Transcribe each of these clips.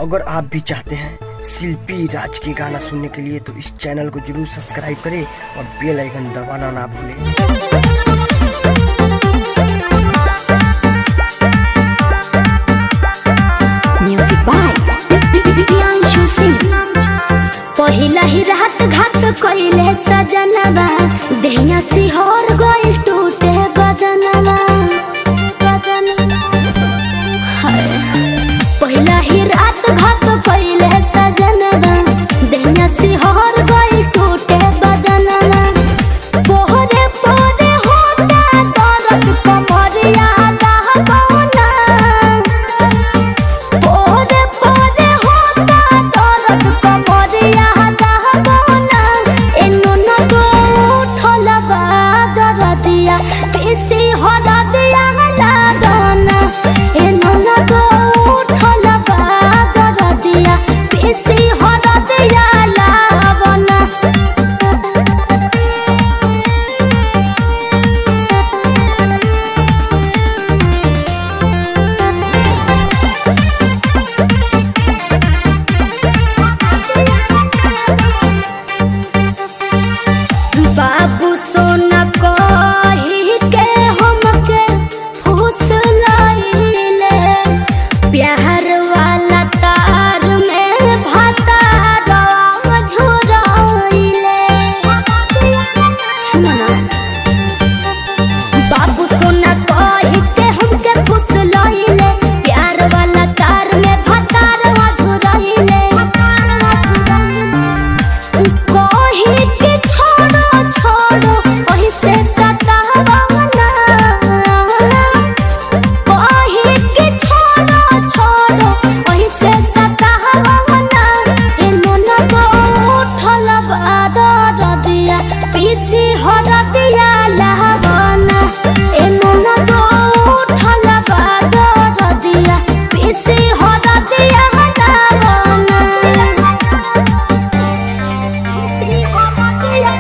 अगर आप भी चाहते हैं शिल्पी राज के गाना सुनने के लिए तो इस चैनल को जरूर सब्सक्राइब करें और बेल आइकन दबाना ना भूलें। Music by Priyanshu Singh. पहिला ही रात घात कइले सजनवा, देहिया सिहर गइल टूटे बदनवा। पहिला ही रात घात कइले सजनवा, देहिया सिहर गइल टूटे बदनवा। पोहरे पोरे होता दर्द कमरिया दहबौना। पोहरे पोरे होता दर्द कमरिया दहबौना। एनो न गो उठल बा दरदिया, पीसी हरदिया लागना। एनो न गो उठल बा दरदिया, पीसी हरदिया लागना। बाबू सोना कही के हमके फुसलाइले, प्यार वाला तार में भातारा झुराइले। सुना ना, बाबू सोना कही के हमके फुसलाइले, प्यार वाला तार में भातारा झुराइले। कही के छोड़ो छोड़ो वही से सतावना। कही के छोड़ो छोड़ो वही से सतावना। एनो न गो उठल बा दरदिया, पीसी हरदिया लागना। एनो न गो उठल बा दरदिया, पीसी हरदिया लागना। पीसी हरदिया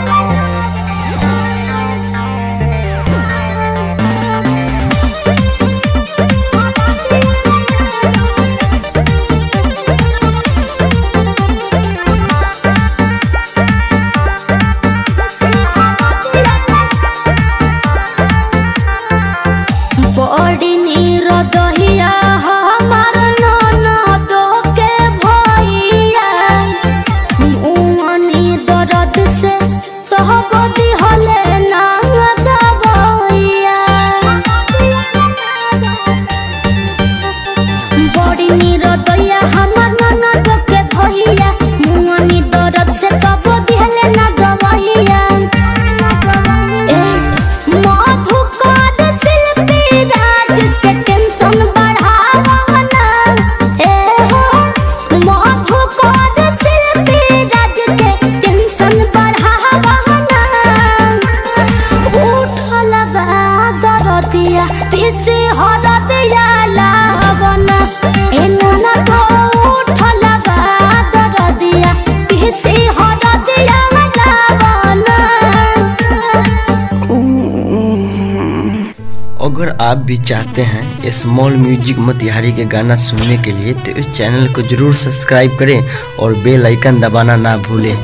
बड़ी निरदहिया हमार ननदो के भइया। मुअनी दर्द से तहब दिहले ना दवाइया। बड़ी निरदहिया हमार ननदो के भइया। मुअनी दर्द से तहब दिहले ना दवाइया। मधुकर शिल्पी राज के टेंशन बढ़ावना। मधुकर शिल्पी राज के टेंशन बढ़ावना। उठल बा दरदिया, पीसी हरदिया लागना। एनो न गो उठल बा दरदिया, पीसी हरदिया लागना। अगर आप भी चाहते हैं स्मॉल म्यूजिक मोतिहारी के गाना सुनने के लिए तो इस चैनल को जरूर सब्सक्राइब करें और बेल आइकन दबाना ना भूलें।